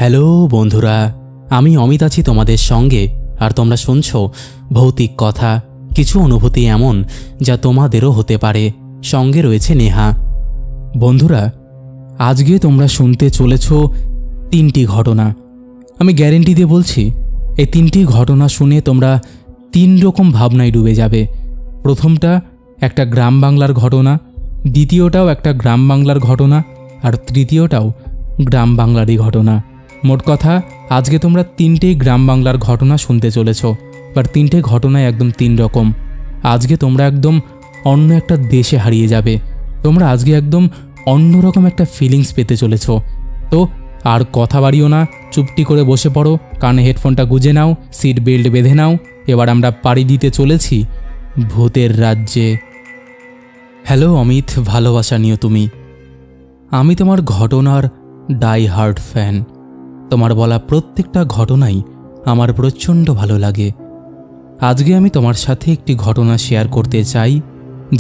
Hello বন্ধুরা, আমি অমিত আছি তোমাদের সঙ্গে। আর তোমরা শুনছো ভৌতিক কথা, কিছু অনুভূতি এমন যা তোমাদেরও হতে পারে। সঙ্গে রয়েছে নেহা। বন্ধুরা, আজকে তোমরা শুনতে চলেছ 3টি ঘটনা। আমি গ্যারেন্টি দিয়ে বলছি, এই 3টি ঘটনা শুনে তোমরা 3 রকম ভাবনায় ডুবে যাবে। প্রথমটা একটা গ্রাম বাংলার ঘটনা, দ্বিতীয়টাও একটা গ্রাম বাংলার ঘটনা, আর তৃতীয়টাও গ্রাম বাংলারই ঘটনা। মোট কথা, আজকে তোমরা 3টেই গ্রাম বাংলার ঘটনা শুনতে চলেছ। বাট 3টে ঘটনায় একদম 3 রকম। আজকে তোমরা একদম অন্য একটা দেশে হারিয়ে যাবে। তোমরা আজকে একদম অন্যরকম একটা ফিলিংস পেতে চলেছ। তো আর কথা বাড়িও না, চুপটি করে বসে পড়ো, কানে হেডফোনটা গুঁজে নাও, সিট বেল্ট বেঁধে নাও। এবার আমরা পাড়ি দিতে চলেছি ভূতের রাজ্যে। হ্যালো অমিত, ভালোবাসা নিও তুমি। আমি তোমার ঘটনার ডাই হার্ড ফ্যান। তোমার বলা প্রত্যেকটা ঘটনাই আমার প্রচণ্ড ভালো লাগে। আজকে আমি তোমার সাথে একটি ঘটনা শেয়ার করতে চাই,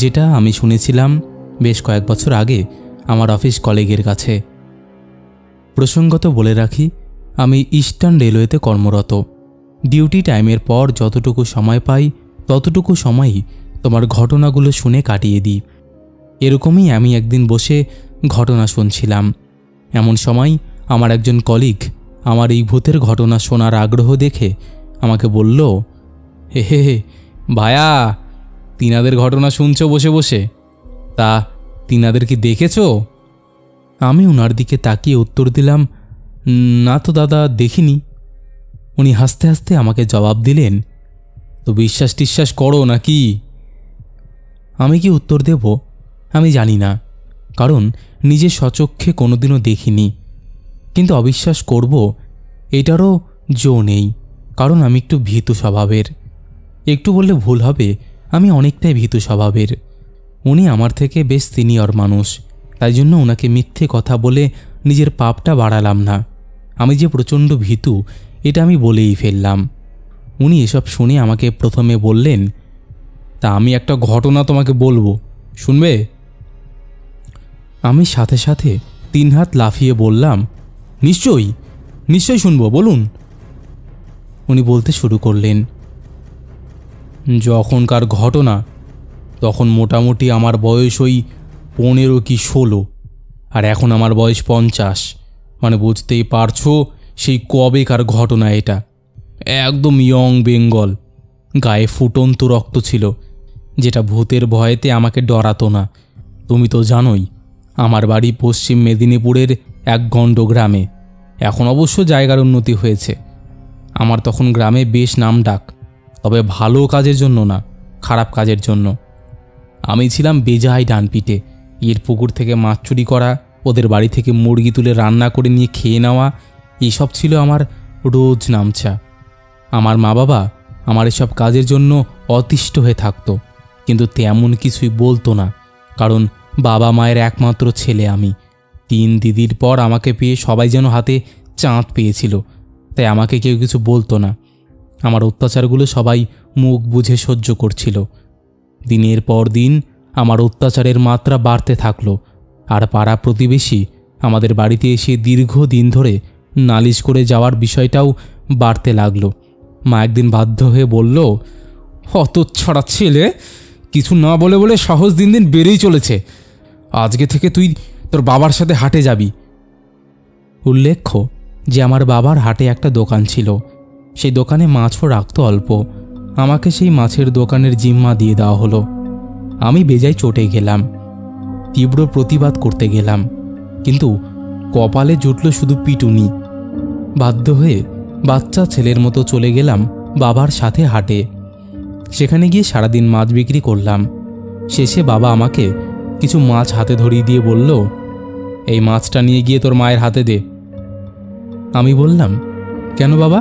যেটা আমি শুনেছিলাম বেশ কয়েক বছর আগে আমার অফিস কলিগের কাছে। প্রসঙ্গত বলে রাখি, আমি ইস্টার্ন রেলওয়েতে কর্মরত। ডিউটি টাইমের পর যতটুকু সময় পাই ততটুকু সময়ই তোমার ঘটনাগুলো শুনে কাটিয়ে দিই। এরকমই আমি একদিন বসে ঘটনা শুনছিলাম। এমন সময় আমার একজন কলিগ আমার এই ভূতের ঘটনা শোনার আগ্রহ দেখে আমাকে বলল, হে ভায়া, তিনাদের ঘটনা শুনছো বসে বসে? তা তিনাদের কি দেখেছো? আমি ওনার দিকে তাকিয়ে উত্তর দিলাম, না তো দাদা, দেখিনি। উনি হাসতে হাসতে আমাকে জবাব দিলেন, তো বিশ্বাস টিশ্বাস করো নাকি? আমি কি উত্তর দেব আমি জানি না, কারণ নিজে স্বচক্ষে কোনোদিনও দেখিনি। কিন্তু অবিশ্বাস করব এটারও জো নেই, কারণ আমি একটু ভীতু স্বভাবের। একটু বললে ভুল হবে, আমি অনেকটাই ভীতু স্বভাবের। উনি আমার থেকে বেশ সিনিয়র মানুষ, তাই জন্য ওনাকে মিথ্যে কথা বলে নিজের পাপটা বাড়ালাম না। আমি যে প্রচণ্ড ভীতু এটা আমি বলেই ফেললাম। উনি এসব শুনে আমাকে প্রথমে বললেন, তা আমি একটা ঘটনা তোমাকে বলবো, শুনবে? আমি সাথে সাথে 3 হাত লাফিয়ে বললাম, নিশ্চয়ই নিশ্চয়ই শুনবো, বলুন। উনি বলতে শুরু করলেন, যখনকার ঘটনা তখন মোটামুটি আমার বয়স ওই 15 কি 16, আর এখন আমার বয়স 50। মানে বুঝতেই পারছো সেই কবেকার ঘটনা এটা। একদম ইয়ং বেঙ্গল, গায়ে ফুটন্ত রক্ত ছিল, যেটা ভূতের ভয়েতে আমাকে ডরাতো না। তুমি তো জানোই আমার বাড়ি পশ্চিম মেদিনীপুরের এক গণ্ড গ্রামে। এখন অবশ্য জায়গার উন্নতি হয়েছে। আমার তখন গ্রামে বেশ নাম ডাক, তবে ভালো কাজের জন্য না, খারাপ কাজের জন্য। আমি ছিলাম বেজায় ডানপিটে। এর পুকুর থেকে মাছ চুরি করা, ওদের বাড়ি থেকে মুরগি তুলে রান্না করে নিয়ে খেয়ে নেওয়া, এসব ছিল আমার রোজ নামচা। আমার মা বাবা আমার এসব কাজের জন্য অতিষ্ঠ হয়ে থাকতো, কিন্তু তেমন কিছুই বলতো না, কারণ বাবা মায়ের একমাত্র ছেলে আমি। 3 দিদির পর আমাকে পেয়ে সবাই যেন হাতে চাঁদ পেয়েছিল, তাই আমাকে কেউ কিছু বলতো না। আমার অত্যাচারগুলো সবাই মুখ বুঝে সহ্য করছিল। দিনের পর দিন আমার অত্যাচারের মাত্রা বাড়তে থাকলো, আর পাড়া প্রতিবেশী আমাদের বাড়িতে এসে দীর্ঘদিন ধরে নালিশ করে যাওয়ার বিষয়টাও বাড়তে লাগলো। মা একদিন বাধ্য হয়ে বলল, হতচ্ছাড়া ছেলে, কিছু না বলে বলে সাহস দিন দিন বেড়েই চলেছে। আজকে থেকে তুই তোর বাবার সাথে হাটে যাবি। উল্লেখ্য যে আমার বাবার হাটে একটা দোকান ছিল, সেই দোকানে মাছও রাখতো অল্প। আমাকে সেই মাছের দোকানের জিম্মা দিয়ে দেওয়া হলো। আমি বেজায় চটে গেলাম, তীব্র প্রতিবাদ করতে গেলাম, কিন্তু কপালে জুটল শুধু পিটুনি। বাধ্য হয়ে বাচ্চা ছেলের মতো চলে গেলাম বাবার সাথে হাটে। সেখানে গিয়ে সারাদিন মাছ বিক্রি করলাম। শেষে বাবা আমাকে কিছু মাছ হাতে ধরিয়ে দিয়ে বলল, এই মাছটা নিয়ে গিয়ে তোর মায়ের হাতে দে। আমি বললাম, কেন বাবা,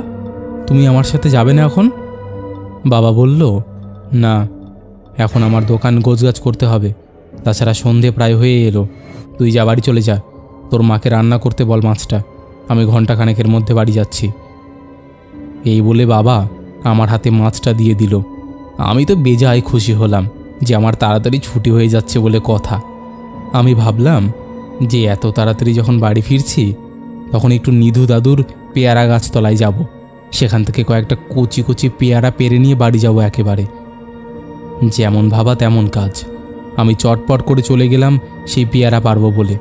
তুমি আমার সাথে যাবে না এখন? বাবা বলল, না, এখন আমার দোকান গোছগাছ করতে হবে, তাছাড়া সন্ধে প্রায় হয়ে এলো। তুই যা, বাড়ি চলে যা, তোর মাকে রান্না করতে বল মাছটা, আমি ঘণ্টাখানেকের মধ্যে বাড়ি যাচ্ছি। এই বলে বাবা আমার হাতে মাছটা দিয়ে দিল। আমি তো বেজায় খুশি হলাম যে আমার তাড়াতাড়ি ছুটি হয়ে যাচ্ছে বলে কথা। আমি ভাবলাম যে এত তাড়াতাড়ি যখন বাড়ি ফিরছি, তখন একটু নিধু দাদুর পেয়ারা গাছতলায় যাব, সেখান থেকে কয়েকটা কচি কচি পেয়ারা পেরে নিয়ে বাড়ি যাব একেবারে। যেমন ভাবা তেমন কাজ। আমি চটপট করে চলে গেলাম সেই পেয়ারা পারবো বলে।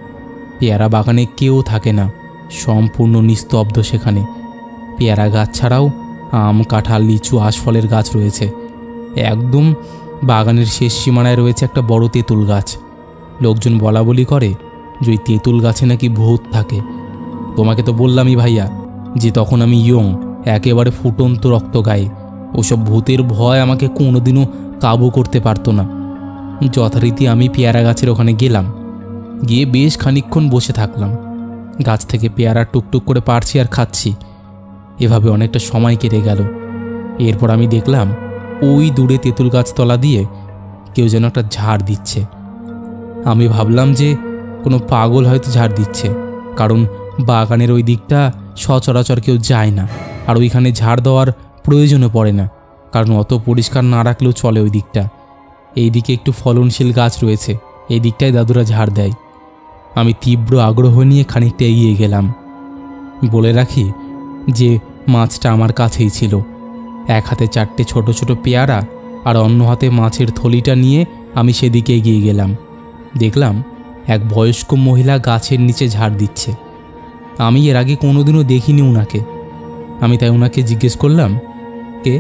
পেয়ারা বাগানে কেউ থাকে না, সম্পূর্ণ নিস্তব্ধ সেখানে। পেয়ারা গাছ ছাড়াও আম, কাঁঠাল, লিচু, আশফলের গাছ রয়েছে। একদম বাগানের শেষ সীমানায় রয়েছে একটা বড় তেঁতুল গাছ। লোকজন বলা বলি করে যে ওই তেঁতুল গাছে নাকি ভূত থাকে। তোমাকে তো বললামই ভাইয়া যে তখন আমি ইয়ং, একেবারে ফুটন্ত রক্ত গায়ে। ওসব ভূতের ভয় আমাকে কোনোদিনও কাবু করতে পারতো না। যথারীতি আমি পেয়ারা গাছের ওখানে গেলাম, গিয়ে বেশ খানিকক্ষণ বসে থাকলাম। গাছ থেকে পেয়ারা টুকটুক করে পারছি আর খাচ্ছি। এভাবে অনেকটা সময় কেটে গেল। এরপর আমি দেখলাম ওই দূরে তেঁতুল গাছতলা দিয়ে কেউ যেন একটা ঝাড় দিচ্ছে। আমি ভাবলাম যে কোনো পাগল হয়তো ঝাড় দিচ্ছে, কারণ বাগানের ওই দিকটা সচরাচর কেউ যায় না, আর ওইখানে ঝাড় দেওয়ার প্রয়োজনও পড়ে না, কারণ অত পরিষ্কার না রাখলেও চলে ওই দিকটা। এই দিকে একটু ফলনশীল গাছ রয়েছে, এই দিকটায় দাদুরা ঝাড় দেয়। আমি তীব্র আগ্রহ নিয়ে খানিকটা এগিয়ে গেলাম। বলে রাখি যে মাছটা আমার কাছেই ছিল। এক হাতে 4টে ছোট ছোট পেয়ারা আর অন্য হাতে মাছের থলিটা নিয়ে আমি সেদিকে এগিয়ে গেলাম। দেখলাম এক বয়স্ক মহিলা গাছের নিচে ঝাড় দিচ্ছে। আমি এর আগে কোনোদিনও দেখিনি ওনাকে। আমি তাই ওনাকে জিজ্ঞেস করলাম, কে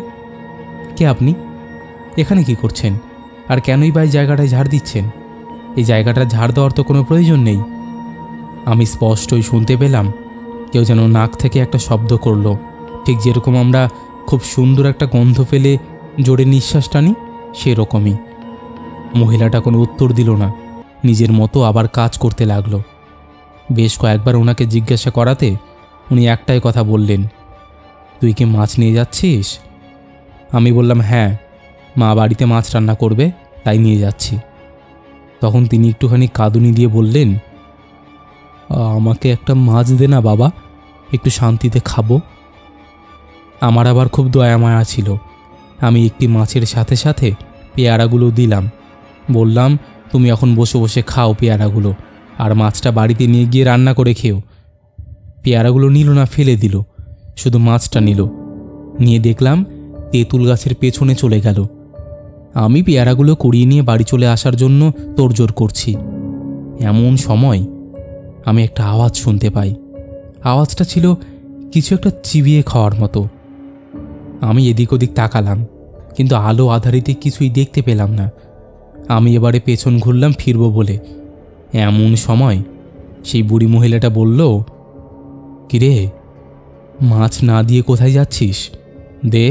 কে আপনি? এখানে কি করছেন? আর কেনই বা এই জায়গাটায় ঝাড় দিচ্ছেন? এই জায়গাটা ঝাড় দেওয়ার তো কোনো প্রয়োজন নেই। আমি স্পষ্টই শুনতে পেলাম কেউ যেন নাক থেকে একটা শব্দ করলো, ঠিক যেরকম আমরা খুব সুন্দর একটা গন্ধ ফেলে জোরে নিঃশ্বাস টানি, সেরকমই। মহিলাটা কোনো উত্তর দিল না, নিজের মতো আবার কাজ করতে লাগলো। বেশ কয়েকবার ওনাকে জিজ্ঞাসা করাতে উনি একটাই কথা বললেন, তুই কি মাছ নিয়ে যাচ্ছিস? আমি বললাম, হ্যাঁ, মা বাড়িতে মাছ রান্না করবে, তাই নিয়ে যাচ্ছি। তখন তিনি একটুখানি কাঁদুনি দিয়ে বললেন, আমাকে একটা মাছ দে না বাবা, একটু শান্তিতে খাবো। আমার আবার খুব দয়া মায়া ছিল। আমি একটি মাছের সাথে সাথে পেয়ারাগুলো দিলাম। বললাম, তুমি এখন বসে বসে খাও পেয়ারাগুলো, আর মাছটা বাড়িতে নিয়ে গিয়ে রান্না করে খেও। পেয়ারাগুলো নিল না, ফেলে দিল, শুধু মাছটা নিল। নিয়ে দেখলাম তেঁতুল গাছের পেছনে চলে গেল। আমি পেয়ারাগুলো কুড়িয়ে নিয়ে বাড়ি চলে আসার জন্য তোড়জোড় করছি। এমন সময় আমি একটা আওয়াজ শুনতে পাই। আওয়াজটা ছিল কিছু একটা চিবিয়ে খাওয়ার মতো। আমি এদিক ওদিক তাকালাম, কিন্তু আলো আধারিতে কিছুই দেখতে পেলাম না। আমি এবারে পেছন ঘুরলাম ফিরব বলে। এমন সময় সেই বুড়ি মহিলাটা বলল, কিরে, মাছ না দিয়ে কোথায় যাচ্ছিস? দে,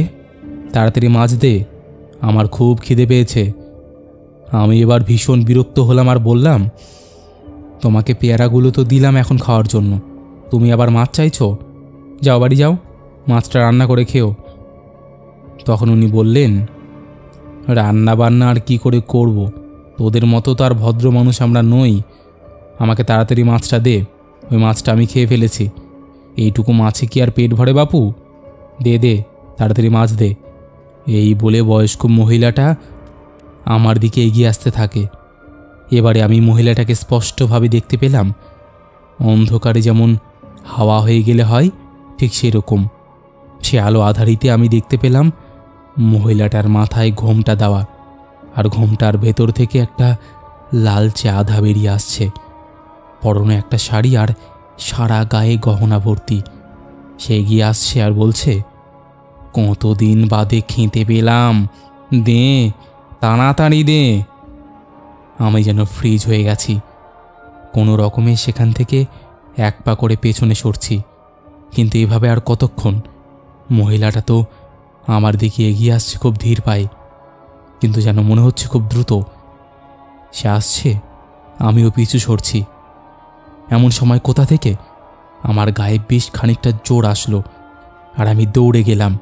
তাড়াতাড়ি মাছ দে, আমার খুব খিদে পেয়েছে। আমি এবার ভীষণ বিরক্ত হলাম আর বললাম, তোমাকে পেয়ারাগুলো তো দিলাম এখন খাওয়ার জন্য, তুমি আবার মাছ চাইছো? যাও, বাড়ি যাও, মাছটা রান্না করে খেও। তখন উনি বললেন, রান্না বান্না আর কি করে করব, তোদের মতো তো আর ভদ্র মানুষ আমরা নই। আমাকে তাড়াতাড়ি মাছটা দে, ওই মাছটা আমি খেয়ে ফেলেছি। এইটুকু মাছে কি আর পেট ভরে বাপু? দে দে, তাড়াতাড়ি মাছ দে। এই বলে বয়স্ক মহিলাটা আমার দিকে এগিয়ে আসতে থাকে। এবারে আমি মহিলাটাকে স্পষ্টভাবে দেখতে পেলাম। অন্ধকারে যেমন হাওয়া হয়ে গেলে হয়, ঠিক সেরকম। সে আলো আধারিতে আমি দেখতে পেলাম মহিলাটার মাথায় ঘোমটা দেওয়া, আর ঘোমটার ভেতর থেকে একটা লালচে আধা বেরিয়ে আসছে। পরনে একটা শাড়ি আর সারা গায়ে গহনা ভর্তি। সে এগিয়ে আসছে আর বলছে, কতদিন বাদে খেতে পেলাম, দে, তাড়াতাড়ি দে। আমি যেন ফ্রিজ হয়ে গেছি। কোনো রকমে সেখান থেকে এক পা করে পেছনে সরছি। কিন্তু এভাবে আর কতক্ষণ? মহিলাটা তো আমার দিকে এগিয়ে আসছে খুব ধীর পায়ে, কিন্তু যেন মনে হচ্ছে খুব দ্রুত। সে আসছে, আমিও পিছু সরছি। এমন সময় কোথা থেকে আমার গায়ে বেশ খানিকটা জোর আসলো, আর আমি দৌড়ে গেলাম।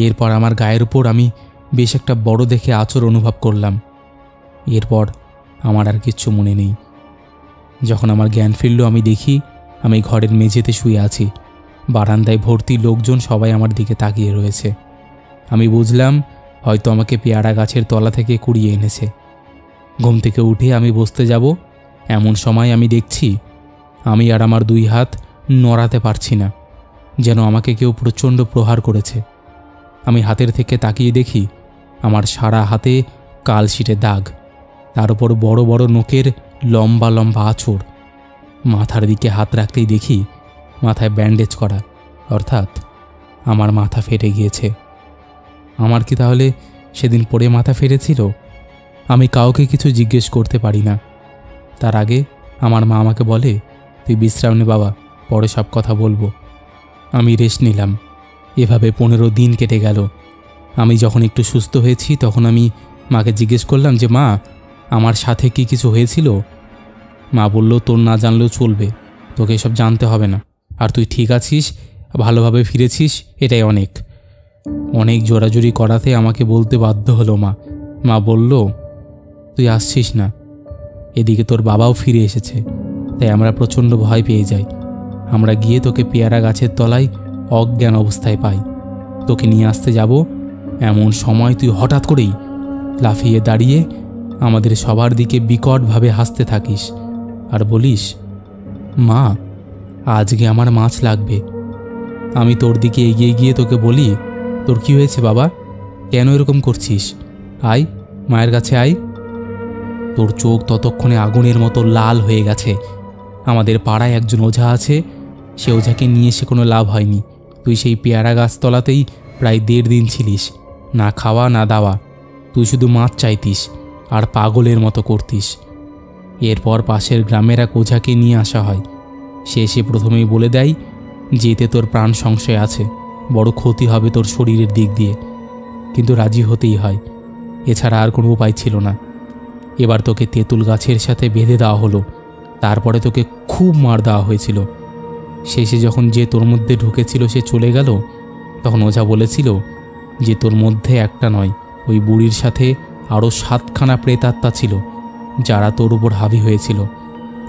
এরপর আমার গায়ের উপর আমি বেশ একটা বড় দেখে আঁচড় অনুভব করলাম। এরপর আমার আর কিচ্ছু মনে নেই। যখন আমার জ্ঞান ফিরল, আমি দেখি আমি ঘরের মেঝেতে শুয়ে আছি। বারান্দায় ভর্তি লোকজন সবাই আমার দিকে তাকিয়ে রয়েছে। আমি বুঝলাম হয়তো আমাকে পেয়ারা গাছের তলা থেকে কুড়িয়ে এনেছে। ঘুম থেকে উঠে আমি বসতে যাব, এমন সময় আমি দেখছি আমি আর আমার 2 হাত নড়াতে পারছি না, যেন আমাকে কেউ প্রচণ্ড প্রহার করেছে। আমি হাতের থেকে তাকিয়ে দেখি আমার সারা হাতে কালশিটে দাগ, তার উপর বড় বড় নখের লম্বা লম্বা আঁচড়। মাথার দিকে হাত রাখতেই দেখি মাথায় ব্যান্ডেজ করা, অর্থাৎ আমার মাথা ফেটে গিয়েছে। আমার কি তাহলে সেদিন পড়ে মাথা ফেটেছিল? আমি কাউকে কিছু জিজ্ঞেস করতে পারি না। তার আগে আমার মা আমাকে বলে, তুই বিশ্রাম নে বাবা, পরে সব কথা বলবো। আমি রেস্ট নিলাম। এভাবে 15 দিন কেটে গেল। আমি যখন একটু সুস্থ হয়েছি তখন আমি মাকে জিজ্ঞেস করলাম যে মা, আমার সাথে কি কিছু হয়েছিল? মা বলল, তোর না জানলেও চলবে, তোকে এসব জানতে হবে না, আর তুই ঠিক আছিস, ভালোভাবে ফিরেছিস, এটাই অনেক। অনেক জোরাজুরি করাতে আমাকে বলতে বাধ্য হলো মা। মা বলল, তুই আসছিস না, এদিকে তোর বাবাও ফিরে এসেছে, তাই আমরা প্রচণ্ড ভয় পেয়ে যাই। আমরা গিয়ে তোকে পেয়ারা গাছের তলায় অজ্ঞান অবস্থায় পাই। তোকে নিয়ে আসতে যাব, এমন সময় তুই হঠাৎ করেই লাফিয়ে দাঁড়িয়ে আমাদের সবার দিকে বিকটভাবে হাসতে থাকিস আর বলিস, মা, আজকে আমার মাছ লাগবে। আমি তোর দিকে এগিয়ে গিয়ে তোকে বলি, তোর কি হয়েছে বাবা, কেন এরকম করছিস? আয়, মায়ের কাছে আয়। তোর চোখ ততক্ষণে আগুনের মতো লাল হয়ে গেছে। আমাদের পাড়ায় একজন ওঝা আছে, সে ওঝাকে নিয়ে এসে কোনো লাভ হয়নি। তুই সেই পেয়ারা গাছতলাতেই প্রায় 1.5 দিন ছিলিস, না খাওয়া না দাওয়া। তুই শুধু মাছ চাইতিস আর পাগলের মতো করতিস। এরপর পাশের গ্রামের এক ওঝাকে নিয়ে আসা হয়। সে এসে প্রথমেই বলে দেয় যে এতে তোর প্রাণ সংশয় আছে, বড় ক্ষতি হবে তোর শরীরের দিক দিয়ে। কিন্তু রাজি হতেই হয়, এছাড়া আর কোনো উপায় ছিল না। এবার তোকে তেঁতুল গাছের সাথে বেঁধে দেওয়া হলো, তারপরে তোকে খুব মার দেওয়া হয়েছিল। শেষে যখন যে তোর মধ্যে ঢুকেছিল সে চলে গেল, তখন ওঝা বলেছিল যে তোর মধ্যে একটা নয়, ওই বুড়ির সাথে আরও 7খানা প্রেতাত্মা ছিল, যারা তোর উপর হাবি হয়েছিল,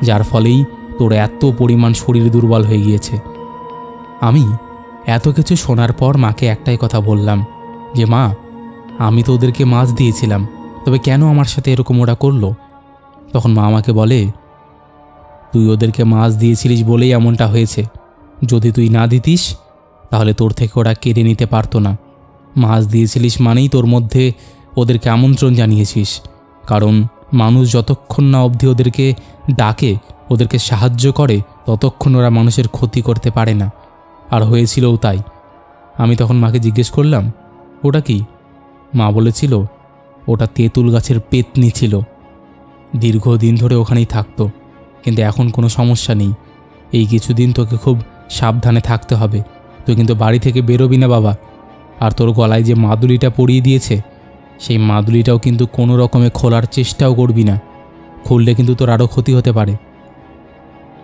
যার ফলেই তোর এত পরিমাণ শরীর দুর্বল হয়ে গিয়েছে। আমি এত কিছু শোনার পর মাকে একটাই কথা বললাম যে মা, আমি তো ওদেরকে মাছ দিয়েছিলাম, তবে কেন আমার সাথে এরকম ওরা করলো? তখন মা আমাকে বলে, তুই ওদেরকে মাছ দিয়েছিলিস বলেই এমনটা হয়েছে। যদি তুই না দিতিস তাহলে তোর থেকে ওরা কেড়ে নিতে পারতো না। মাছ দিয়েছিলিস মানেই তোর মধ্যে ওদেরকে আমন্ত্রণ জানিয়েছিস, কারণ মানুষ যতক্ষণ না অবধি ওদেরকে ডাকে, ওদেরকে সাহায্য করে, ততক্ষণ ওরা মানুষের ক্ষতি করতে পারে না। আর হয়েছিলও তাই। আমি তখন মাকে জিজ্ঞেস করলাম, ওটা কি? মা বলেছিল, ওটা তেঁতুল গাছের পেতনি ছিল। দীর্ঘদিন ধরে ওখানেই থাকতো, কিন্তু এখন কোনো সমস্যা নেই। এই কিছুদিন তোকে খুব সাবধানে থাকতে হবে। তুই কিন্তু বাড়ি থেকে বেরোবি না বাবা। আর তোর গলায় যে মাদুলিটা পরিয়ে দিয়েছে, সেই মাদুলিটাও কিন্তু কোনো রকমে খোলার চেষ্টাও করবি না, খুললে কিন্তু তোর আরও ক্ষতি হতে পারে।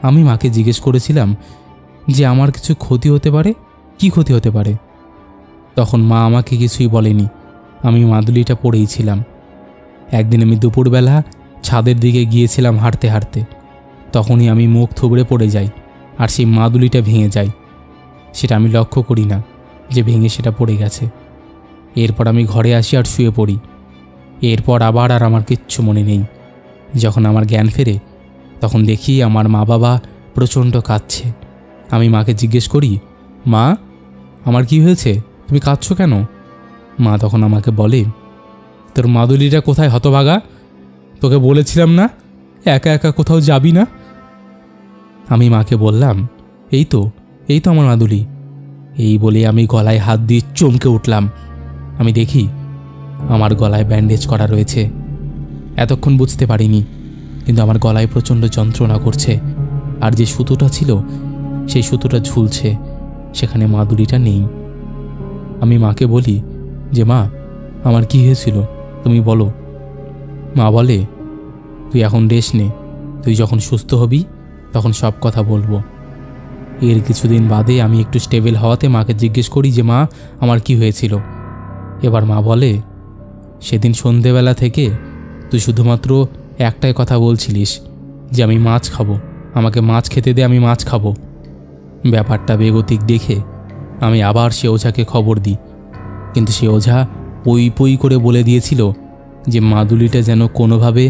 আমি মাকে জিজ্ঞেস করেছিলাম যে আমার কিছু ক্ষতি হতে পারে, কি ক্ষতি হতে পারে? তখন মা আমাকে কিছুই বলেনি। আমি মাদুলিটা পরেই ছিলাম। একদিন আমি দুপুরবেলা ছাদের দিকে গিয়েছিলাম হাঁটতে হাঁটতে, তখনই আমি মুখ থুবড়ে পড়ে যাই আর সেই মাদুলিটা ভেঙে যায়। সেটা আমি লক্ষ্য করি না যে ভেঙে সেটা পড়ে গেছে। এরপর আমি ঘরে আসি আর শুয়ে পড়ি। এরপর আবার আর আমার কিচ্ছু মনে নেই। যখন আমার জ্ঞান ফেরে তখন দেখি আমার মা বাবা প্রচণ্ড কাঁদছে। আমি মাকে জিজ্ঞেস করি, মা, আমার কি হয়েছে, তুমি কাঁদছো কেন? মা তখন আমাকে বলে, তোর মাদুলিটা কোথায় হতভাগা? তোকে বলেছিলাম না একা একা কোথাও যাবি না। আমি মাকে বললাম, এই তো আমার মাদুলি। এই বলে আমি গলায় হাত দিয়ে চমকে উঠলাম। আমি দেখি আমার গলায় ব্যান্ডেজ করা রয়েছে। এতক্ষণ বুঝতে পারিনি, কিন্তু আমার গলায় প্রচণ্ড যন্ত্রণা করছে, আর যে সুতোটা ছিল সেই সুতোটা ঝুলছে, সেখানে মাদুলিটা নেই। আমি মাকে বলি যে মা, আমার কি হয়েছিল তুমি বলো। মা বলে, তুই এখন রেস্ট নে, তুই যখন সুস্থ হবি তখন সব কথা বলবো। এর কিছুদিন বাদে আমি একটু স্টেবল হওয়াতে মাকে জিজ্ঞেস করি যে মা, আমার কি হয়েছিল। এবার মা বলে, সেদিন সন্ধেবেলা থেকে তুই শুধুমাত্র একটাই কথা বলছিলিস যে আমি মাছ খাবো, আমাকে মাছ খেতে দে, আমি মাছ খাবো। ব্যাপারটা বেগতিক দেখে আমি আবার সে ওঝাকে খবর দিই, কিন্তু সে ওঝা পই পই করে বলে দিয়েছিল যে মাদুলিটা যেন কোনোভাবে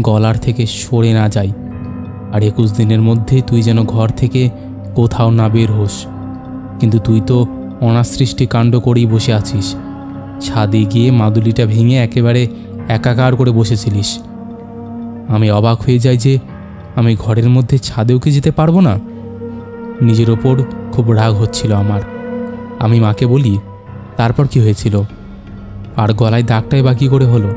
গলার থেকে সরে না যায়, আর 21 দিনের মধ্যে তুই যেন ঘর থেকে কোথাও না বের হোস। কিন্তু তুই তো অনাসৃষ্টি কাণ্ড করেই বসে আছিস। ছাদে গিয়ে মাদুলিটা ভেঙে একেবারে একাকার করে বসেছিলিস। আমি অবাক হয়ে যাই যে আমি ঘরের মধ্যে ছাদেও কি যেতে পারবো না। নিজের ওপর খুব রাগ হচ্ছিল আমার। আমি মাকে বলি, তারপর কি হয়েছিল? আর গলায় দাগটাই বাকি করে হলো।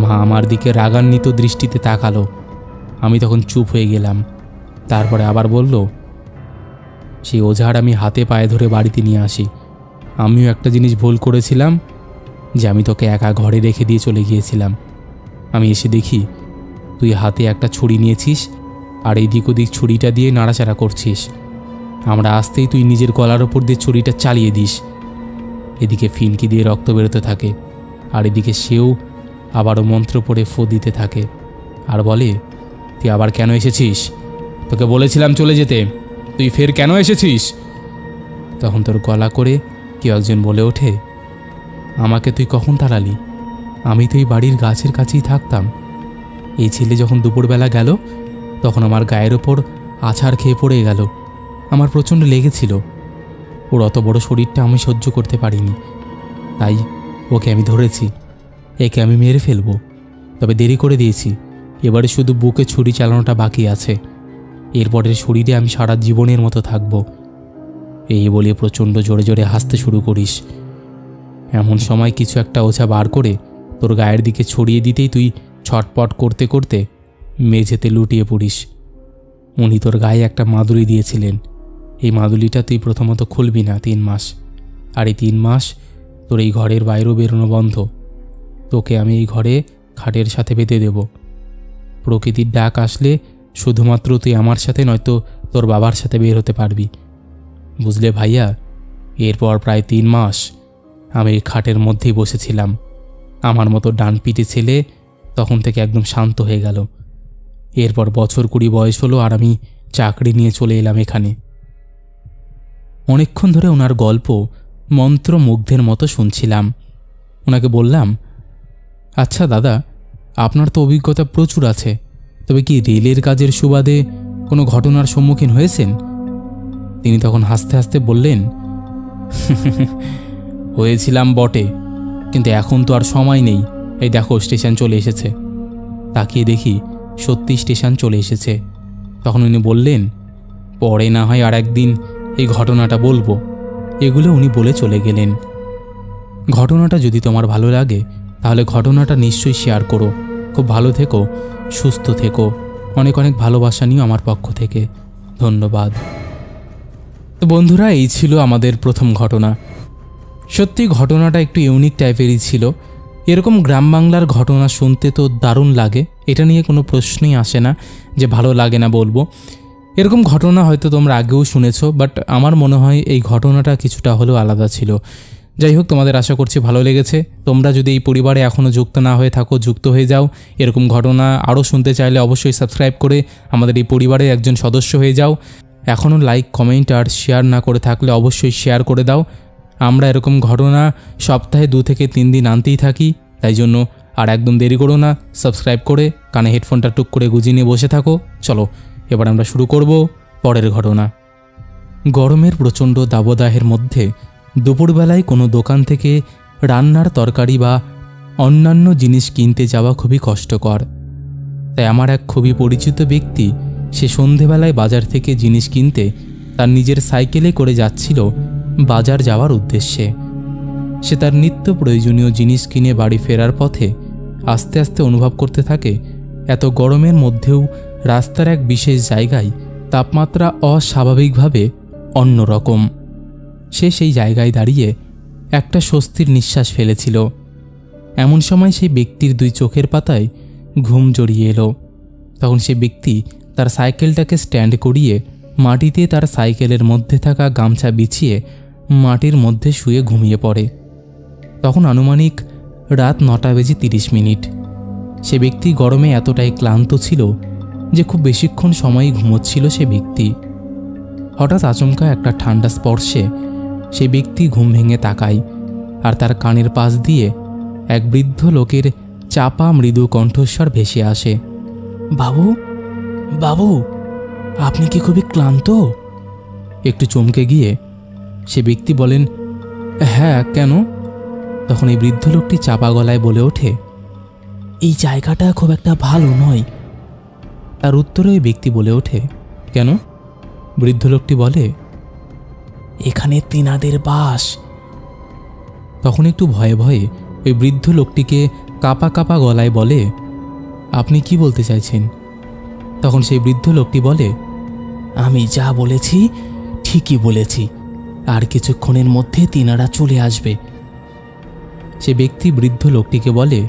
মা আমার দিকে রাগান্বিত দৃষ্টিতে তাকালো। আমি তখন চুপ হয়ে গেলাম। তারপরে আবার বলল, সেই ওঝার আমি হাতে পায়ে ধরে বাড়িতে নিয়ে আসি। আমিও একটা জিনিস ভুল করেছিলাম, যে আমি তোকে একা ঘরে রেখে দিয়ে চলে গিয়েছিলাম। আমি এসে দেখি তুই হাতে একটা ছুরি নিয়েছিস আর এদিক ওদিক ছুরিটা দিয়ে নাড়াচাড়া করছিস। আমরা আসতেই তুই নিজের গলার ওপর দিয়ে ছুরিটা চালিয়ে দিস। এদিকে ফিনকি দিয়ে রক্ত বেরোতে থাকে, আর এদিকে সেও আবারও মন্ত্র পড়ে ফো দিতে থাকে আর বলে, তুই আবার কেন এসেছিস? তোকে বলেছিলাম চলে যেতে, তুই ফের কেন এসেছিস? তখন তোর গলা করে কেউ একজন বলে ওঠে, আমাকে তুই কখন তাড়ালি? আমি তো এই বাড়ির গাছের কাছেই থাকতাম। এই ছেলে যখন দুপুরবেলা গেল তখন আমার গায়ের ওপর আছাড় খেয়ে পড়ে গেল। আমার প্রচণ্ড লেগেছিল। ওর অত বড় শরীরটা আমি সহ্য করতে পারিনি, তাই ওকে আমি ধরেছি। একে আমি মেরে ফেলবো, তবে দেরি করে দিয়েছি। এবারে শুধু বুকে ছুরি চালানোটা বাকি আছে। এরপরের শরীরে আমি সারা জীবনের মতো থাকব। এই বলে প্রচণ্ড জোরে জোরে হাসতে শুরু করিস। এমন সময় কিছু একটা ওঝা বার করে তোর গায়ের দিকে ছড়িয়ে দিতেই তুই ছটপট করতে করতে মেঝেতে লুটিয়ে পড়িস। উনি তোর গায়ে একটা মাদুলি দিয়েছিলেন। এই মাদুলিটা তুই প্রথমত খুলবি না 3 মাস, আর এই 3 মাস তোর এই ঘরের বাইরেও বেরোনো বন্ধ। তোকে আমি এই ঘরে খাটের সাথে বেঁধে দেব। প্রকৃতির ডাক আসলে শুধুমাত্র তুই আমার সাথে নয়তো তোর বাবার সাথে বের হতে পারবি, বুঝলে ভাইয়া? এরপর প্রায় 3 মাস আমি এই খাটের মধ্যেই বসেছিলাম। আমার মতো ডানপিটে ছেলে তখন থেকে একদম শান্ত হয়ে গেল। এরপর বছর 20 বয়স হলো আর আমি চাকরি নিয়ে চলে এলাম এখানে। অনেকক্ষণ ধরে ওনার গল্প মন্ত্রমুগ্ধের মতো শুনছিলাম। ওনাকে বললাম, আচ্ছা দাদা, আপনার তো অভিজ্ঞতা প্রচুর আছে, তবে কি রেলের কাজের সুবাদে কোনো ঘটনার সম্মুখীন হয়েছেন? তিনি তখন হাসতে হাসতে বললেন, হয়েছিলাম বটে, কিন্তু এখন তো আর সময় নেই। এই দেখো স্টেশন চলে এসেছে। তাকিয়ে দেখি সত্যি স্টেশন চলে এসেছে। তখন উনি বললেন, পরে না হয় আর একদিন এই ঘটনাটা বলবো। এগুলো উনি বলে চলে গেলেন। ঘটনাটা যদি তোমার ভালো লাগে তাহলে ঘটনাটা নিশ্চয়ই শেয়ার করো। খুব ভালো থেকো, সুস্থ থেকো। অনেক অনেক ভালোবাসা নিও আমার পক্ষ থেকে। ধন্যবাদ। তো বন্ধুরা, এই ছিল আমাদের প্রথম ঘটনা। সত্যি ঘটনাটা একটু ইউনিক টাইপেরই ছিল। এরকম গ্রাম বাংলার ঘটনা শুনতে তো দারুণ লাগে, এটা নিয়ে কোনো প্রশ্নই আসে না যে ভালো লাগে না বলবো। এরকম ঘটনা হয়তো তোমরা আগেও শুনেছো, বাট আমার মনে হয় এই ঘটনাটা কিছুটা হলেও আলাদা ছিল। যাই হোক, তোমাদের আশা করছি ভালো লেগেছে। তোমরা যদি এই পরিবারে এখনও যুক্ত না হয়ে থাকো, যুক্ত হয়ে যাও। এরকম ঘটনা আরও শুনতে চাইলে অবশ্যই সাবস্ক্রাইব করে আমাদের এই পরিবারের একজন সদস্য হয়ে যাও। এখনও লাইক, কমেন্ট আর শেয়ার না করে থাকলে অবশ্যই শেয়ার করে দাও। আমরা এরকম ঘটনা সপ্তাহে 2 থেকে 3 দিন আনতেই থাকি, তাই জন্য আর একদম দেরি করো না, সাবস্ক্রাইব করে কানে হেডফোনটা টুক করে গুজিয়ে নিয়ে বসে থাকো। চলো এবার আমরা শুরু করব পরের ঘটনা। গরমের প্রচণ্ড দাবদাহের মধ্যে দুপুরবেলায় কোনো দোকান থেকে রান্নার তরকারি বা অন্যান্য জিনিস কিনতে যাওয়া খুবই কষ্টকর। তাই আমার এক খুবই পরিচিত ব্যক্তি সে সন্ধেবেলায় বাজার থেকে জিনিস কিনতে তার নিজের সাইকেলে করে যাচ্ছিল বাজার যাওয়ার উদ্দেশ্যে। সে তার নিত্য প্রয়োজনীয় জিনিস কিনে বাড়ি ফেরার পথে আস্তে আস্তে অনুভব করতে থাকে এত গরমের মধ্যেও রাস্তার এক বিশেষ জায়গায় তাপমাত্রা অস্বাভাবিকভাবে অন্যরকম। সে সেই জায়গায় দাঁড়িয়ে একটা স্বস্তির নিঃশ্বাস ফেলেছিল। এমন সময় সেই ব্যক্তির 2 চোখের পাতায় ঘুম জড়িয়ে এলো। তখন সে ব্যক্তি তার সাইকেলটাকে স্ট্যান্ড করিয়ে মাটিতে তার সাইকেলের মধ্যে থাকা গামছা বিছিয়ে মাটির মধ্যে শুয়ে ঘুমিয়ে পড়ে। তখন আনুমানিক রাত 9:30। সে ব্যক্তি গরমে এতটাই ক্লান্ত ছিল যে খুব বেশিক্ষণ সময়ই ঘুমোচ্ছিল সে ব্যক্তি। হঠাৎ আচমকা একটা ঠান্ডা স্পর্শে সে ব্যক্তি ঘুম ভেঙে তাকায়, আর তার কানের পাশ দিয়ে এক বৃদ্ধ লোকের চাপা মৃদু কণ্ঠস্বর ভেসে আসে, বাবু, বাবু, আপনি কি খুবই ক্লান্ত? একটু চমকে গিয়ে সে ব্যক্তি বলেন, হ্যাঁ কেন? তখন এই বৃদ্ধ লোকটি চাপা গলায় বলে ওঠে, এই জায়গাটা খুব একটা ভালো নয়। তার উত্তরে ওই ব্যক্তি বলে ওঠে, কেন? বৃদ্ধ লোকটি বলে, এখানে তেনাদের বাস। তখন একটু ভয়ে ভয়ে ওই বৃদ্ধ লোকটিকে কাঁপা কাঁপা গলায় বলে, আপনি কি বলতে চাইছেন? তখন সেই বৃদ্ধ লোকটি বলে, আমি যা বলেছি ঠিকই বলেছি, আর কিছুক্ষণের মধ্যে তিনারা চলে আসবে। সে ব্যক্তি বৃদ্ধ লোকটিকে বলে,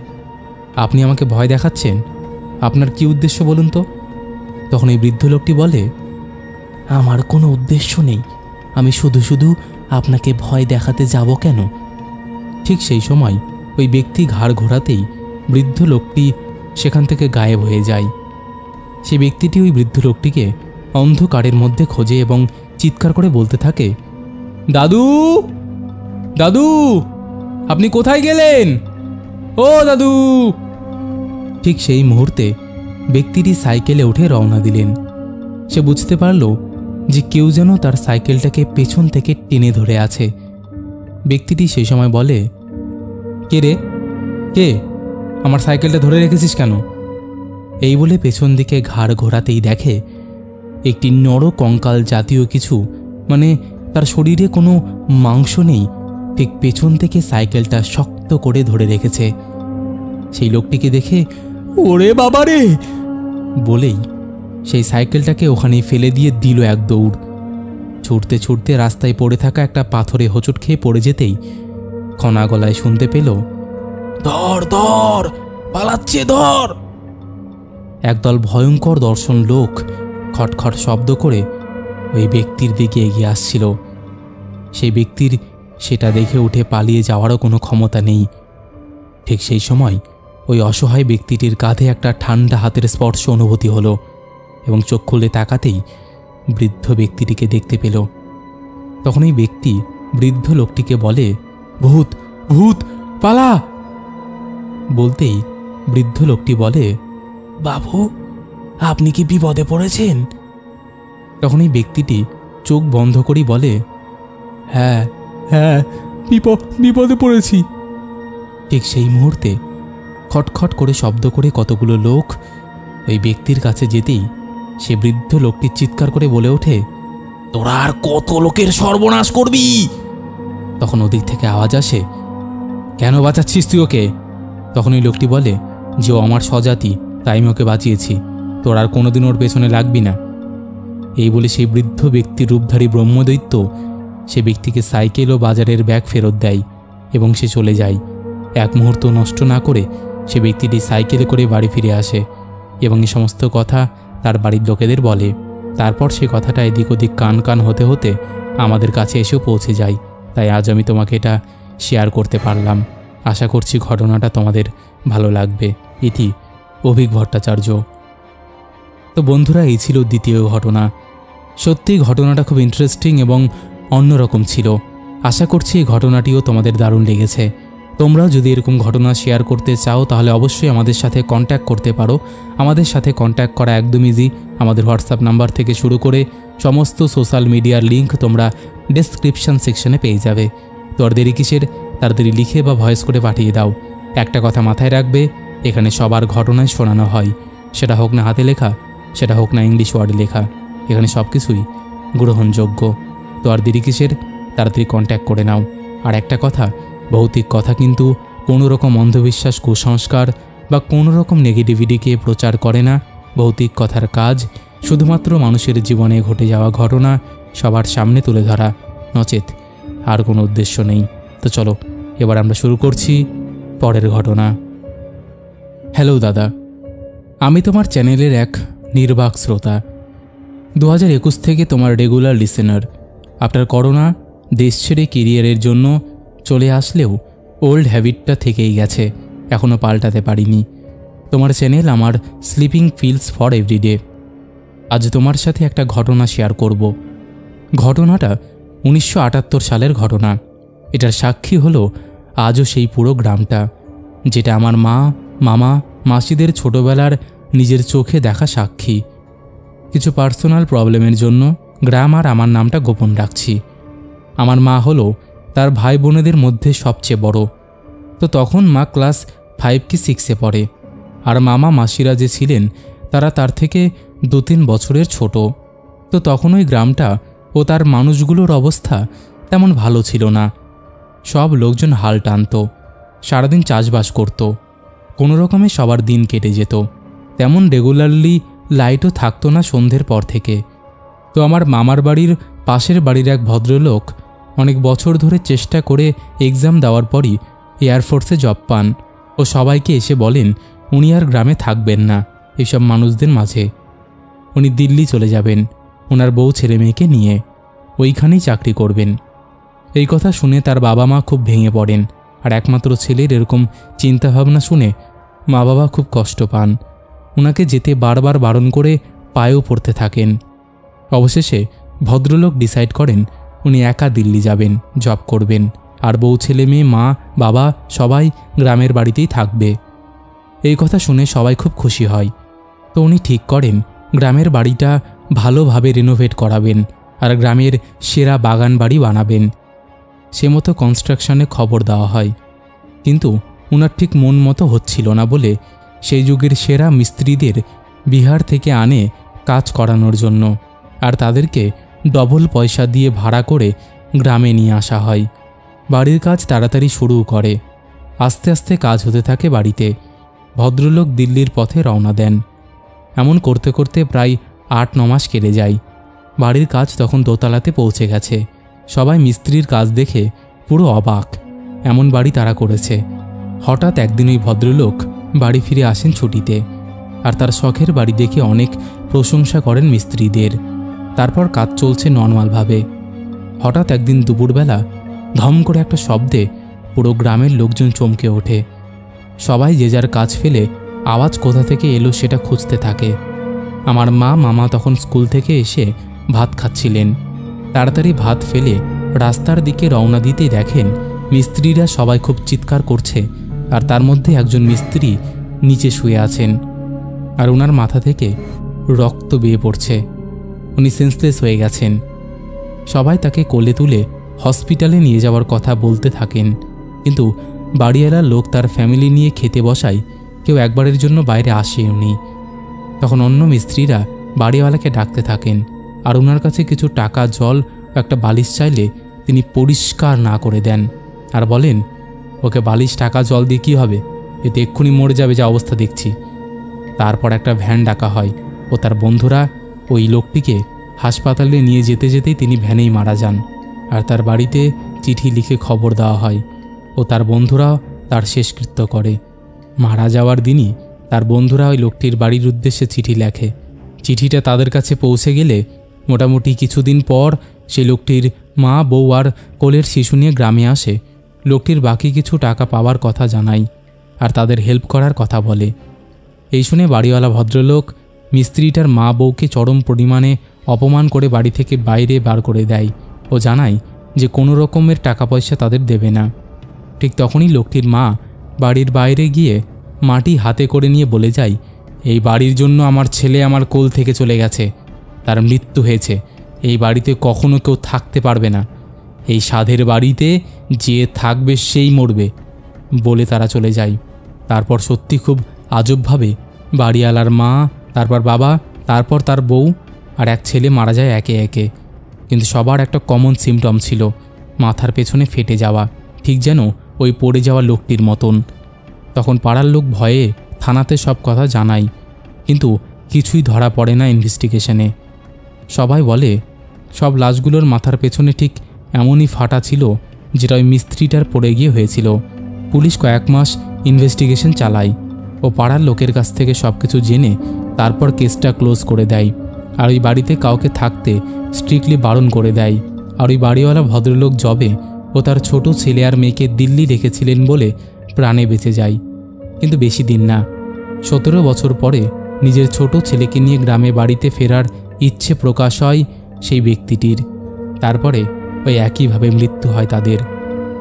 আপনি আমাকে ভয় দেখাচ্ছেন? আপনার কি উদ্দেশ্য বলুন তো? তখন এই বৃদ্ধ লোকটি বলে, আমার কোনো উদ্দেশ্য নেই, আমি শুধু শুধু আপনাকে ভয় দেখাতে যাব কেন? ঠিক সেই সময় ওই ব্যক্তি ঘাড় ঘোরাতেই বৃদ্ধ লোকটি সেখান থেকে গায়েব হয়ে যায়। সে ব্যক্তিটি ওই বৃদ্ধ লোকটিকে অন্ধকারের মধ্যে খোঁজে এবং চিৎকার করে বলতে থাকে, দাদু, দাদু, আপনি কোথায় গেলেন? ও দাদু! ঠিক সেই মুহূর্তে ব্যক্তিটি সাইকেলে উঠে রওনা দিলেন। সে বুঝতে পারল যে কেউ যেন তার সাইকেলটাকে পেছন থেকে টেনে ধরে আছে। ব্যক্তিটি সেই সময় বলে, কে রে, কে? আমার সাইকেলটা ধরে রেখেছিস কেন? এই বলে পেছন দিকে ঘাড় ঘোরাতেই দেখে একটি নর কঙ্কাল জাতীয় কিছু, মানে তার শরীরে কোনো মাংস নেই, ঠিক পেছন থেকে সাইকেলটা শক্ত করে ধরে রেখেছে। সেই লোকটিকে দেখে ওরে বাবা রে বলেই সেই সাইকেলটাকে ওখানেই ফেলে দিয়ে দিল এক দৌড়। ছুটতে ছুটতে রাস্তায় পড়ে থাকা একটা পাথরে হোঁচট খেয়ে পড়ে যেতেই খনা গলায় শুনতে পেল, ধর ধর, পালাচ্ছে, ধর। একদল ভয়ঙ্কর দর্শন লোক খটখট শব্দ করে ওই ব্যক্তির দিকে এগিয়ে আসছিল। সেই ব্যক্তির সেটা দেখে উঠে পালিয়ে যাওয়ারও কোনো ক্ষমতা নেই। ঠিক সেই সময় ওই অসহায় ব্যক্তিটির কাঁধে একটা ঠান্ডা হাতের স্পর্শ অনুভূতি হলো এবং চোখ খুলে তাকাতেই বৃদ্ধ ব্যক্তিটিকে দেখতে পেল। তখন এই ব্যক্তি বৃদ্ধ লোকটিকে বলে, ভূত, ভূত, পালা। বলতেই বৃদ্ধ লোকটি বলে, বাবু, আপনি কি বিপদে পড়েছেন? তখন এই ব্যক্তিটি চোখ বন্ধ করেই বলে, হ্যাঁ হ্যাঁ, বিপদে পড়েছি। ঠিক সেই মুহূর্তে খটখট করে শব্দ করে কতগুলো লোক ওই ব্যক্তির কাছে যেতেই সে বৃদ্ধ লোকটি চিৎকার করে বলে ওঠে, তোরা আর কত লোকের সর্বনাশ করবি? তখন ওদিক থেকে আওয়াজ আসে, কেন বাঁচাচ্ছিস তুই ওকে? তখন ওই লোকটি বলে যে ও আমার স্বজাতি, তাই আমি ওকে বাঁচিয়েছি, তোর আর কোনোদিন ওর পেছনে লাগবি না। এই বলে সেই বৃদ্ধ ব্যক্তির রূপধারী ব্রহ্মদৈত্য সে ব্যক্তিকে সাইকেল ও বাজারের ব্যাগ ফেরত দেয় এবং সে চলে যায়। এক মুহূর্ত নষ্ট না করে সে ব্যক্তিটি সাইকেলে করে বাড়ি ফিরে আসে এবং এই সমস্ত কথা তার বাড়ির লোকেদের বলে। তারপর সে কথাটা এদিক ওদিক কান কান হতে হতে আমাদের কাছে এসেও পৌঁছে যায়। তাই আজ আমি তোমাকে এটা শেয়ার করতে পারলাম। আশা করছি ঘটনাটা তোমাদের ভালো লাগবে। ইতি অভিক ভট্টাচার্য। তো বন্ধুরা, এই ছিল দ্বিতীয় ঘটনা। সত্যিই ঘটনাটা খুব ইন্টারেস্টিং এবং অন্যরকম ছিল। আশা করছি এই ঘটনাটিও তোমাদের দারুণ লেগেছে। তোমরাও যদি এরকম ঘটনা শেয়ার করতে চাও তাহলে অবশ্যই আমাদের সাথে কন্ট্যাক্ট করতে পারো। আমাদের সাথে কন্ট্যাক্ট করা একদম ইজি। আমাদের হোয়াটসঅ্যাপ নাম্বার থেকে শুরু করে সমস্ত সোশ্যাল মিডিয়ার লিঙ্ক তোমরা ডেসক্রিপশন সেকশনে পেয়ে যাবে। তো আর দেরি কিসের, তাড়াতাড়ি লিখে বা ভয়েস করে পাঠিয়ে দাও। একটা কথা মাথায় রাখবে, এখানে সবার ঘটনাই শোনানো হয়, সেটা হোক না হাতে লেখা, সেটা হোক না ইংলিশ ওয়ার্ডে লেখা, এখানে সব কিছুই গ্রহণযোগ্য। তো আর দেরি কিসের, তাড়াতাড়ি কন্ট্যাক্ট করে নাও। আর একটা কথা, ভৌতিক কথা কিন্তু কোনো রকম অন্ধবিশ্বাস, কুসংস্কার বা কোনো রকম নেগেটিভিটিকে প্রচার করে না। ভৌতিক কথার কাজ শুধুমাত্র মানুষের জীবনে ঘটে যাওয়া ঘটনা সবার সামনে তুলে ধরা, নচেত আর কোনো উদ্দেশ্য নেই। তো চলো এবার আমরা শুরু করছি পরের ঘটনা। হ্যালো দাদা, আমি তোমার চ্যানেলের এক নির্বাক শ্রোতা। 2021 থেকে তোমার রেগুলার লিসেনার। আফটার করোনা দেশ ছেড়ে কেরিয়ারের জন্য চলে আসলেও ওল্ড হ্যাবিটটা থেকেই গেছে, এখনও পাল্টাতে পারিনি। তোমার চ্যানেল আমার স্লিপিং ফিলস ফর এভরিডে। আজ তোমার সাথে একটা ঘটনা শেয়ার করব। ঘটনাটা 1978 সালের ঘটনা। এটার সাক্ষী হলো আজও সেই পুরো গ্রামটা, যেটা আমার মা, মামা, মাসিদের ছোটবেলার নিজের চোখে দেখা সাক্ষী। কিছু পার্সোনাল প্রবলেমের জন্য গ্রাম আর আমার নামটা গোপন রাখছি। আমার মা হলো তার ভাই বোনেদের মধ্যে সবচেয়ে বড়। তো তখন মা ক্লাস 5 কি 6-এ পড়ে, আর মামা মাসিরা যে ছিলেন তারা তার থেকে 2-3 বছরের ছোট। তো তখন ওই গ্রামটা ও তার মানুষগুলোর অবস্থা তেমন ভালো ছিল না। সব লোকজন হাল টানত, সারাদিন চাষবাস করত, কোনো রকমে সবার দিন কেটে যেত। তেমন রেগুলারলি লাইটও থাকতো না সন্ধ্যের পর থেকে। তো আমার মামার বাড়ির পাশের বাড়ির এক ভদ্রলোক অনেক বছর ধরে চেষ্টা করে এক্সাম দেওয়ার পরই এয়ারফোর্সে জব পান। ও সবাইকে এসে বলেন উনি আর গ্রামে থাকবেন না এইসব মানুষদের মাঝে, উনি দিল্লি চলে যাবেন ওনার বউ ছেলে মেয়েকে নিয়ে, ওইখানেই চাকরি করবেন। এই কথা শুনে তার বাবা মা খুব ভেঙে পড়েন, আর একমাত্র ছেলের এরকম চিন্তাভাবনা শুনে মা বাবা খুব কষ্ট পান। ওনাকে যেতে বারবার বারণ করে পায়েও পড়তে থাকেন। অবশেষে ভদ্রলোক ডিসাইড করেন উনি একা দিল্লি যাবেন, জব করবেন, আর বউ ছেলে মেয়ে মা বাবা সবাই গ্রামের বাড়িতেই থাকবে। এই কথা শুনে সবাই খুব খুশি হয়। তো উনি ঠিক করেন গ্রামের বাড়িটা ভালোভাবে রিনোভেট করাবেন আর গ্রামের সেরা বাগান বাড়ি বানাবেন। সে মতো কনস্ট্রাকশনে খবর দেওয়া হয়, কিন্তু ওনার ঠিক মন মতো হচ্ছিল না বলে সেই যুগের সেরা মিস্ত্রিদের বিহার থেকে আনে কাজ করানোর জন্য, আর তাদেরকে ডবল পয়সা দিয়ে ভাড়া করে গ্রামে নিয়ে আসা হয়। বাড়ির কাজ তাড়াতাড়ি শুরু করে, আস্তে আস্তে কাজ হতে থাকে বাড়িতে। ভদ্রলোক দিল্লির পথে রওনা দেন। এমন করতে করতে প্রায় 8-9 মাস কেটে যায়। বাড়ির কাজ তখন দোতলাতে পৌঁছে গেছে। সবাই মিস্ত্রির কাজ দেখে পুরো অবাক, এমন বাড়ি তারা করেছে। হঠাৎ একদিন ওই ভদ্রলোক বাড়ি ফিরে আসেন ছুটিতে, আর তার শখের বাড়ি দেখে অনেক প্রশংসা করেন মিস্ত্রিদের। তারপর কাজ চলছে নর্মালভাবে। হঠাৎ একদিন দুপুরবেলা ধম করে একটা শব্দে পুরো গ্রামের লোকজন চমকে ওঠে। সবাই যে যার কাজ ফেলে আওয়াজ কোথা থেকে এলো সেটা খুঁজতে থাকে। আমার মা মামা তখন স্কুল থেকে এসে ভাত খাচ্ছিলেন। তাড়াতাড়ি ভাত ফেলে রাস্তার দিকে রওনা দিতেই দেখেন মিস্ত্রিরা সবাই খুব চিৎকার করছে, আর তার মধ্যে একজন মিস্ত্রি নিচে শুয়ে আছেন, আর ওনার মাথা থেকে রক্ত বেয়ে পড়ছে। উনি সেন্সলেস হয়ে গেছেন। সবাই তাকে কোলে তুলে হসপিটালে নিয়ে যাওয়ার কথা বলতে থাকেন, কিন্তু বাড়িওয়ালা লোক তার ফ্যামিলি নিয়ে খেতে বসায়, কেউ একবারের জন্য বাইরে আসে উনি। তখন অন্য মিস্ত্রিরা বাড়িওয়ালাকে ডাকতে থাকেন, আর ওনার কাছে কিছু টাকা, জল, একটা বালিশ চাইলে তিনি পরিষ্কার না করে দেন, আর বলেন ওকে বালিশ, টাকা, জল দিয়ে কী হবে, এতে এক্ষুনি মরে যাবে যা অবস্থা দেখছি। তারপর একটা ভ্যান ডাকা হয় ও তার বন্ধুরা ওই লোকটিকে হাসপাতালে নিয়ে যেতে যেতেই তিনি ভ্যানেই মারা যান। আর তার বাড়িতে চিঠি লিখে খবর দেওয়া হয় ও তার বন্ধুরা তার শেষকৃত্য করে। মারা যাওয়ার দিনই তার বন্ধুরা ওই লোকটির বাড়ির উদ্দেশ্যে চিঠি লেখে। চিঠিটা তাদের কাছে পৌঁছে গেলে মোটামুটি কিছুদিন পর সেই লোকটির মা, বউ আর কোলের শিশু নিয়ে গ্রামে আসে। লোকটির বাকি কিছু টাকা পাওয়ার কথা জানায় আর তাদের হেল্প করার কথা বলে। এই শুনে বাড়িওয়ালা ভদ্রলোক মিস্ত্রিটার মা বউকে চরম পরিমাণে অপমান করে বাড়ি থেকে বাইরে বার করে দেয় ও জানায় যে কোনো রকমের টাকা পয়সা তাদের দেবে না। ঠিক তখনই লোকটির মা বাড়ির বাইরে গিয়ে মাটি হাতে করে নিয়ে বলে যায়, এই বাড়ির জন্য আমার ছেলে আমার কোল থেকে চলে গেছে, তার মৃত্যু হয়েছে, এই বাড়িতে কখনো কেউ থাকতে পারবে না, এই সাধের বাড়িতে যে থাকবে সেই মরবে বলে তারা চলে যায়। তারপর সত্যি খুব আজবভাবে বাড়িওয়ালার মা, তারপর বাবা, তারপর তার বউ আর এক ছেলে মারা যায় একে একে। কিন্তু সবার একটা কমন সিমটম ছিল, মাথার পেছনে ফেটে যাওয়া, ঠিক যেন ওই পড়ে যাওয়া লোকটির মতন। তখন পাড়ার লোক ভয়ে থানাতে সব কথা জানায়, কিন্তু কিছুই ধরা পড়ে না ইনভেস্টিগেশনে। সবাই বলে সব লাশগুলোর মাথার পেছনে ঠিক এমনই ফাটা ছিল যেটা ওই মিস্ত্রিটার পড়ে গিয়ে হয়েছিল। পুলিশ কয়েক মাস ইনভেস্টিগেশন চালায় ও পাড়ার লোকের কাছ থেকে সব কিছু জেনে তারপর কেসটা ক্লোজ করে দেয়। আর ওই বাড়িতে কাউকে থাকতে স্ট্রিক্টলি বারণ করে দেয়। আর ওই বাড়িওয়ালা ভদ্রলোক জবে ও তার ছোট ছেলে আর মেয়েকে দিল্লি রেখেছিলেন বলে প্রাণে বেঁচে যায়। কিন্তু বেশি দিন না, 17 বছর পরে নিজের ছোট ছেলেকে নিয়ে গ্রামে বাড়িতে ফেরার ইচ্ছে প্রকাশ হয় সেই ব্যক্তিটির। তারপরে ওই একইভাবে মৃত্যু হয় তাদের।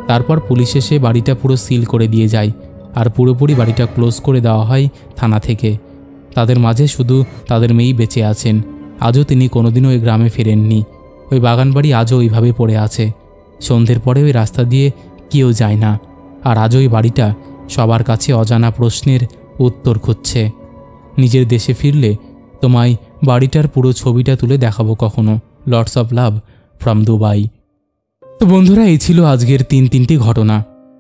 তারপর পুলিশ এসে বাড়িটা পুরো সিল করে দিয়ে যায় আর পুরোপুরি বাড়িটা ক্লোজ করে দেওয়া হয় থানা থেকে। তাদের মাঝে শুধু তাদের মেয়েই বেঁচে আছেন, আজও তিনি কোনোদিনও ওই গ্রামে ফেরেননি। ওই বাগানবাড়ি আজও ওইভাবে পড়ে আছে। সন্ধ্যের পরে ওই রাস্তা দিয়ে কেউ যায় না। আর আজও ওই বাড়িটা সবার কাছে অজানা প্রশ্নের উত্তর খুঁজছে। নিজের দেশে ফিরলে তোমায় বাড়িটার পুরো ছবিটা তুলে দেখাবো কখনো। Lots of love from Dubai. তো বন্ধুরা, এই ছিল আজকের তিনটি ঘটনা।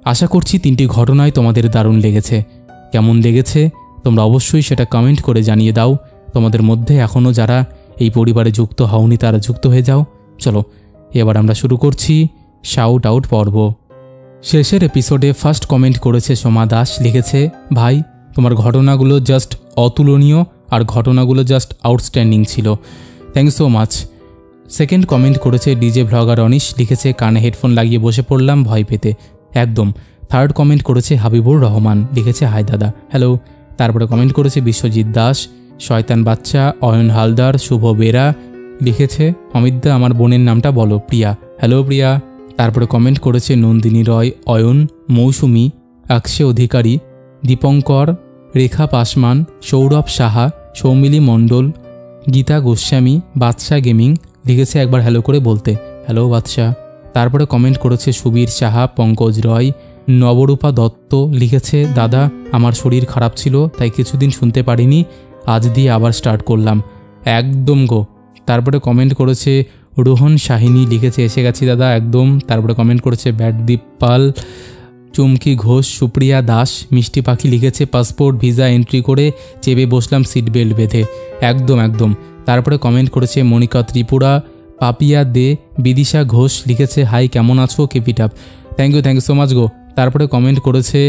আশা করছি 3টি ঘটনায় তোমাদের দারুণ লেগেছে। কেমন লেগেছে তোমরা অবশ্যই সেটা কমেন্ট করে জানিয়ে দাও। তোমাদের মধ্যে এখনও যারা এই পরিবারে যুক্ত হওনি তারা যুক্ত হয়ে যাও। চলো এবার আমরা শুরু করছি শাউট আউট পর্ব। শেষের এপিসোডে ফার্স্ট কমেন্ট করেছে সোমা দাস। লিখেছে, ভাই তোমার ঘটনাগুলো জাস্ট অতুলনীয় আর ঘটনাগুলো জাস্ট আউটস্ট্যান্ডিং ছিল। Thank you so much. Second comment করেছে ডিজে ভ্লগার অনিশ। লিখেছে, কানে হেডফোন লাগিয়ে বসে পড়লাম ভয় পেতে। একদম। থার্ড কমেন্ট করেছে হাবিবুর রহমান। লিখেছে, হাই দাদা, হ্যালো। তারপরে কমেন্ট করেছে বিশ্বজিৎ দাস, শয়তান বাচ্চা, অয়ন হালদার, শুভ বেরা। লিখেছে, অমিতদা আমার বোনের নামটা বলো। প্রিয়া। হ্যালো প্রিয়া। তারপরে কমেন্ট করেছে নন্দিনী রয়, অয়ন, মৌসুমি, অক্ষয় অধিকারী, দীপঙ্কর, রেখা পাসমান, সৌরভ সাহা, সৌমিলি মণ্ডল, গীতা গোস্বামী, বাদশাহ গেমিং। লিখেছে একবার হ্যালো করে বলতে। হ্যালো বাদশাহ। তারপরে কমেন্ট করেছে সুবীর সাহা, পঙ্কজ রয়, নবরূপা দত্ত। লিখেছে, দাদা আমার শরীর খারাপ ছিল তাই কিছুদিন শুনতে পারিনি, আজ দিয়ে আবার স্টার্ট করলাম। একদম গো। তারপরে কমেন্ট করেছে রোহন শাহিনী। লিখেছে, এসে গেছি দাদা একদম। তারপরে কমেন্ট করেছে ব্যাটদীপ পাল, চুমকি ঘোষ, সুপ্রিয়া দাস, মিষ্টি পাখি। লিখেছে, পাসপোর্ট ভিসা এন্ট্রি করে চেপে বসলাম সিট বেল্ট বেঁধে। একদম। তারপরে কমেন্ট করেছে মনিকা ত্রিপুরা, পাপিয়া দে, বিদিশা ঘোষ। লিখেছে, হাই কেমন আছো, keep it up. Thank you so much গো। তারপরে কমেন্ট করেছে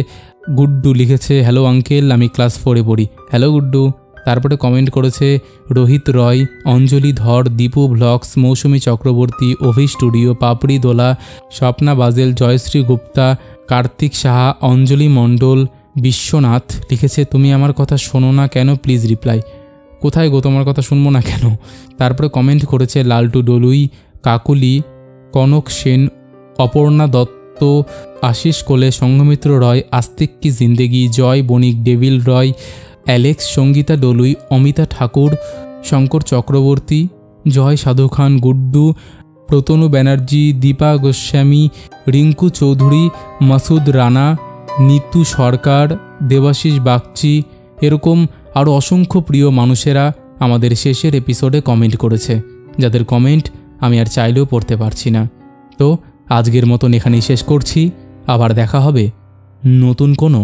গুড্ডু। লিখেছে, হ্যালো আঙ্কেল, আমি ক্লাস 4-এ পড়ি। হ্যালো গুড্ডু। তারপরে কমেন্ট করেছে রোহিত রয়, অঞ্জলি ধর, দীপু ভ্লগস, মৌসুমী চক্রবর্তী, অভি স্টুডিও, পাপড়ি দোলা, স্বপ্না বাজেল, জয়শ্রী গুপ্তা, কার্তিক সাহা, অঞ্জলি মণ্ডল, বিশ্বনাথ। লিখেছে, তুমি আমার কথা শোনো না কেন, প্লিজ রিপ্লাই। কোথায় গো তোমার কথা শুনবো না কেন? তারপরে কমেন্ট করেছে লালটু ডলুই, কাকুলি, কনক সেন, অপর্ণা দত্ত, আশিস কোলে, সংঘমিত্র রয়, আস্তিক কি জিন্দেগি, জয় বণিক, ডেভিল রয়, অ্যালেক্স, সঙ্গীতা ডলুই, অমিতা ঠাকুর, শঙ্কর চক্রবর্তী, জয় সাধু খান, গুড্ডু, প্রতনু ব্যানার্জি, দীপা গোস্বামী, রিঙ্কু চৌধুরী, মাসুদ রানা, নিতু সরকার, দেবাশিস বাগচি, এরকম আরও অসংখ্য প্রিয় মানুষেরা আমাদের শেষের এপিসোডে কমেন্ট করেছে, যাদের কমেন্ট আমি আর চাইলেও পড়তে পারছি না। তো আজকের মতন এখানেই শেষ করছি। আবার দেখা হবে নতুন কোনো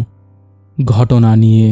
ঘটনা নিয়ে।